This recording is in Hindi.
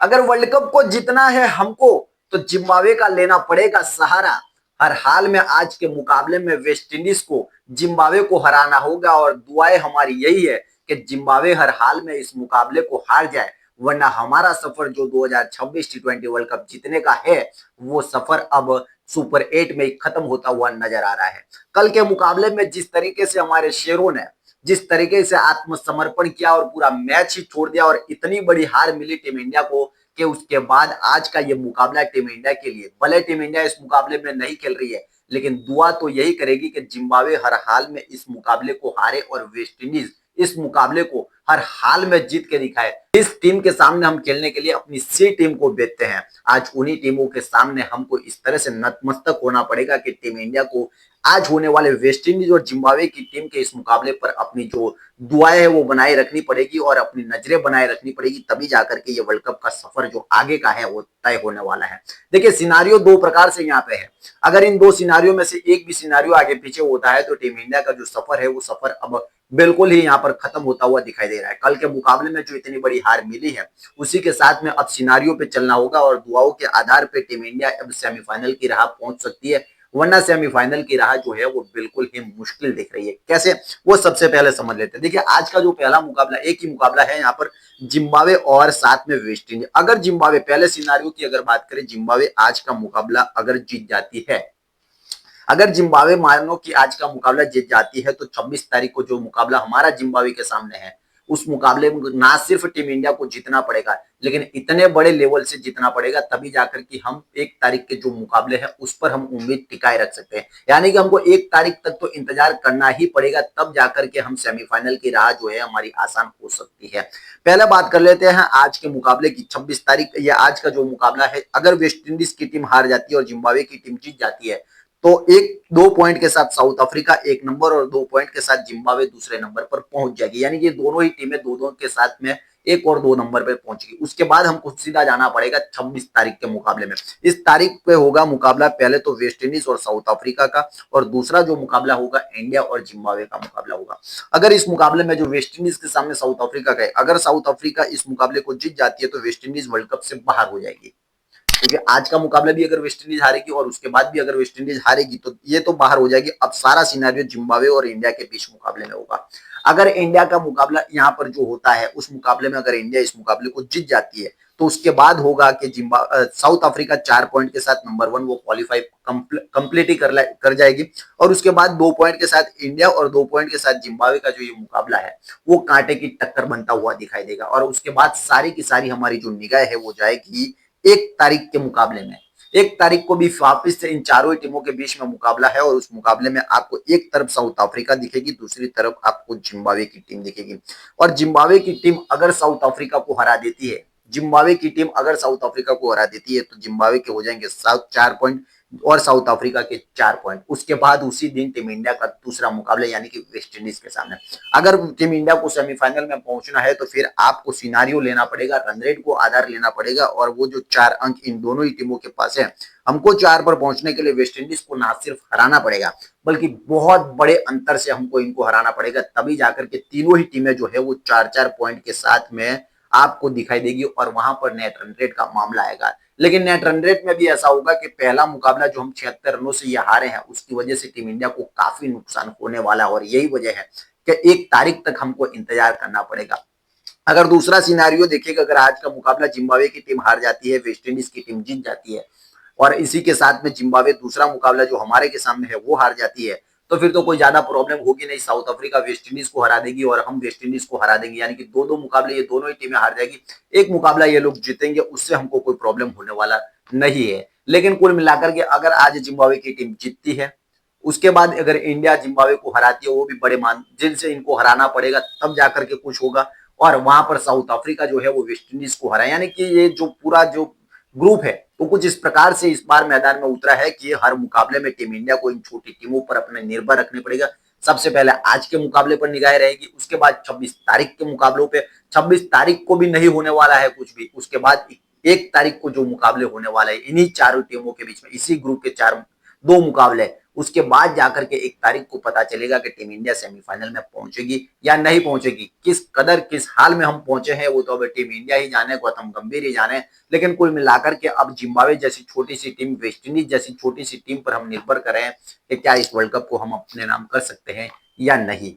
अगर वर्ल्ड कप को जीतना है हमको तो जिम्बाब्वे का लेना पड़ेगा सहारा। हर हाल में आज के मुकाबले में वेस्ट इंडीज को जिम्बाब्वे को हराना होगा और दुआएं हमारी यही है कि जिम्बाब्वे हर हाल में इस मुकाबले को हार जाए, वरना हमारा सफर जो 2026 टी20 वर्ल्ड कप जीतने का है वो सफर अब सुपर 8 में खत्म होता हुआ नजर आ रहा है। कल के मुकाबले में जिस तरीके से हमारे शेरों ने जिस तरीके से आत्मसमर्पण किया और पूरा मैच ही छोड़ दिया और इतनी बड़ी हार मिली टीम इंडिया को कि उसके बाद आज का ये मुकाबला टीम इंडिया के लिए, भले टीम इंडिया इस मुकाबले में नहीं खेल रही है लेकिन दुआ तो यही करेगी कि जिम्बाब्वे हर हाल में इस मुकाबले को हारे और वेस्ट इंडीज इस मुकाबले को हर हाल में जीत के दिखाए। इस टीम के सामने हम खेलने के लिए अपनी सी टीम को बेचते हैं। आज उन्हीं टीमों के सामने हमको इस तरह से नतमस्तक होना पड़ेगा कि टीम इंडिया को आज होने वाले वेस्ट इंडीज और जिम्बाब्वे की टीम के इस मुकाबले पर अपनी जो दुआएं है वो बनाए रखनी पड़ेगी और अपनी नजरें बनाए रखनी पड़ेगी, तभी जाकर के ये वर्ल्ड कप का सफर जो आगे का है वो तय होने वाला है। देखिए सिनारियो दो प्रकार से यहाँ पे है। अगर इन दो सिनारियो में से एक भी सिनारियो आगे पीछे होता है तो टीम इंडिया का जो सफर है वो सफर अब बिल्कुल ही यहाँ पर खत्म होता हुआ दिखाई दे रहा है। कल के मुकाबले में जो इतनी बड़ी हार मिली है उसी के साथ में अब सिनारियो पे चलना होगा और दुआओं के आधार पे टीम इंडिया अब सेमीफाइनल की राह पहुंच सकती है, वरना सेमीफाइनल की राह जो है वो बिल्कुल ही मुश्किल दिख रही है। कैसे, वो सबसे पहले समझ लेते हैं। देखिए आज का जो पहला मुकाबला, एक ही मुकाबला है यहाँ पर जिम्बाब्वे और साथ में वेस्ट इंडीज। अगर जिम्बाब्वे, पहले सिनारियो की अगर बात करें, जिम्बाब्वे आज का मुकाबला अगर जीत जाती है, अगर जिम्बाब्वे मानो कि आज का मुकाबला जीत जाती है तो 26 तारीख को जो मुकाबला हमारा जिम्बाब्वे के सामने है उस मुकाबले में ना सिर्फ टीम इंडिया को जीतना पड़ेगा लेकिन इतने बड़े लेवल से जीतना पड़ेगा, तभी जाकर कि हम 1 तारीख के जो मुकाबले हैं उस पर हम उम्मीद टिकाए रख सकते हैं। यानी कि हमको 1 तारीख तक तो इंतजार करना ही पड़ेगा, तब जाकर के हम सेमीफाइनल की राह जो है हमारी आसान हो सकती है। पहले बात कर लेते हैं आज के मुकाबले की। 26 तारीख या आज का जो मुकाबला है, अगर वेस्ट इंडीज की टीम हार जाती है और जिम्बाब्वे की टीम जीत जाती है तो 1-2 पॉइंट के साथ साउथ अफ्रीका 1 नंबर और 2 पॉइंट के साथ जिम्बाब्वे दूसरे नंबर पर पहुंच जाएगी। यानी कि दोनों ही टीमें 2-2 के साथ में 1 और 2 नंबर पर पहुंचेगी। उसके बाद हमको सीधा जाना पड़ेगा 26 तारीख के मुकाबले में। इस तारीख पे होगा मुकाबला पहले तो वेस्ट इंडीज और साउथ अफ्रीका का, और दूसरा जो मुकाबला होगा इंडिया और जिम्बाब्वे का मुकाबला होगा। अगर इस मुकाबले में जो वेस्ट इंडीज के सामने साउथ अफ्रीका का है, अगर साउथ अफ्रीका इस मुकाबले को जीत जाती है तो वेस्ट इंडीज वर्ल्ड कप से बाहर हो जाएगी, क्योंकि आज का मुकाबला भी अगर वेस्ट इंडीज हारेगी और उसके बाद भी अगर वेस्ट इंडीज हारेगी तो ये तो बाहर हो जाएगी। अब सारा सिनेरियो जिम्बाब्वे और इंडिया के बीच मुकाबले में होगा। अगर इंडिया का मुकाबला यहाँ पर जो होता है उस मुकाबले में अगर इंडिया इस मुकाबले को जीत जाती है तो उसके बाद होगा कि साउथ अफ्रीका 4 पॉइंट के साथ नंबर 1 वो क्वालिफाई कंप्लीट ही कर जाएगी, और उसके बाद 2 पॉइंट के साथ इंडिया और 2 पॉइंट के साथ जिम्बाब्वे का जो ये मुकाबला है वो कांटे की टक्कर बनता हुआ दिखाई देगा। और उसके बाद सारी की सारी हमारी जो निगाह है वो जाएगी 1 तारीख के मुकाबले में। 1 तारीख को भी वापिस से इन चारों टीमों के बीच में मुकाबला है और उस मुकाबले में आपको एक तरफ साउथ अफ्रीका दिखेगी, दूसरी तरफ आपको जिम्बाब्वे की टीम दिखेगी। और जिम्बाब्वे की टीम अगर साउथ अफ्रीका को हरा देती है, जिम्बाब्वे की टीम अगर साउथ अफ्रीका को हरा देती है तो जिम्बाब्वे के हो जाएंगे 4 पॉइंट और साउथ अफ्रीका के 4 पॉइंट। उसके बाद उसी दिन टीम इंडिया का दूसरा मुकाबला यानी कि वेस्ट इंडीज के सामने। अगर टीम इंडिया को सेमीफाइनल में पहुंचना है तो फिर आपको सिनारियो लेना पड़ेगा, रन रेट को आधार लेना पड़ेगा, और वो जो 4 अंक इन दोनों ही टीमों के पास है, हमको 4 पर पहुंचने के लिए वेस्ट इंडीज को ना सिर्फ हराना पड़ेगा बल्कि बहुत बड़े अंतर से हमको इनको हराना पड़ेगा, तभी जाकर के तीनों ही टीमें जो है वो 4-4 पॉइंट के साथ में आपको दिखाई देगी और वहां पर नेट रन रेट का मामला आएगा। लेकिन नेट रन रेट में भी ऐसा होगा कि पहला मुकाबला जो हम 76 रनों से ये हारे हैं उसकी वजह से टीम इंडिया को काफी नुकसान होने वाला है, और यही वजह है कि 1 तारीख तक हमको इंतजार करना पड़ेगा। अगर दूसरा सिनारियो देखिएगा, अगर आज का मुकाबला जिम्बाब्वे की टीम हार जाती है, वेस्ट इंडीज की टीम जीत जाती है और इसी के साथ में जिम्बाब्वे दूसरा मुकाबला जो हमारे के सामने है वो हार जाती है, तो फिर तो कोई ज्यादा प्रॉब्लम होगी नहीं। साउथ अफ्रीका वेस्ट इंडीज को हरा देगी और हम वेस्ट इंडीज को हरा देंगे, यानी कि 2-2 मुकाबले ये दोनों ही टीमें हार जाएगी। एक मुकाबला ये लोग जीतेंगे, उससे हमको कोई प्रॉब्लम होने वाला नहीं है। लेकिन कुल मिलाकर के अगर आज जिम्बाब्वे की टीम जीतती है, उसके बाद अगर इंडिया जिम्बाब्वे को हराती है, वो भी बड़े मार्जिन से इनको हराना पड़ेगा तब जाकर के कुछ होगा, और वहां पर साउथ अफ्रीका जो है वो वेस्ट इंडीज को हराए। यानी कि ये जो पूरा जो ग्रुप है वो कुछ इस प्रकार से इस बार मैदान में उतरा है कि हर मुकाबले में टीम इंडिया को इन छोटी टीमों पर अपने निर्भर रखने पड़ेगा। सबसे पहले आज के मुकाबले पर निगाह रहेगी, उसके बाद 26 तारीख के मुकाबलों पे। 26 तारीख को भी नहीं होने वाला है कुछ भी, उसके बाद 1 तारीख को जो मुकाबले होने वाले हैं इन्हीं चारों टीमों के बीच में, इसी ग्रुप के 2 मुकाबले, उसके बाद जाकर के 1 तारीख को पता चलेगा कि टीम इंडिया सेमीफाइनल में पहुंचेगी या नहीं पहुंचेगी। किस हाल में हम पहुंचे हैं वो तो अब टीम इंडिया ही जाने, गौतम गंभीर ही जाने। लेकिन कुल मिलाकर के अब जिम्बाब्वे जैसी छोटी सी टीम, वेस्ट इंडीज जैसी छोटी सी टीम पर हम निर्भर करें कि क्या इस वर्ल्ड कप को हम अपने नाम कर सकते हैं या नहीं।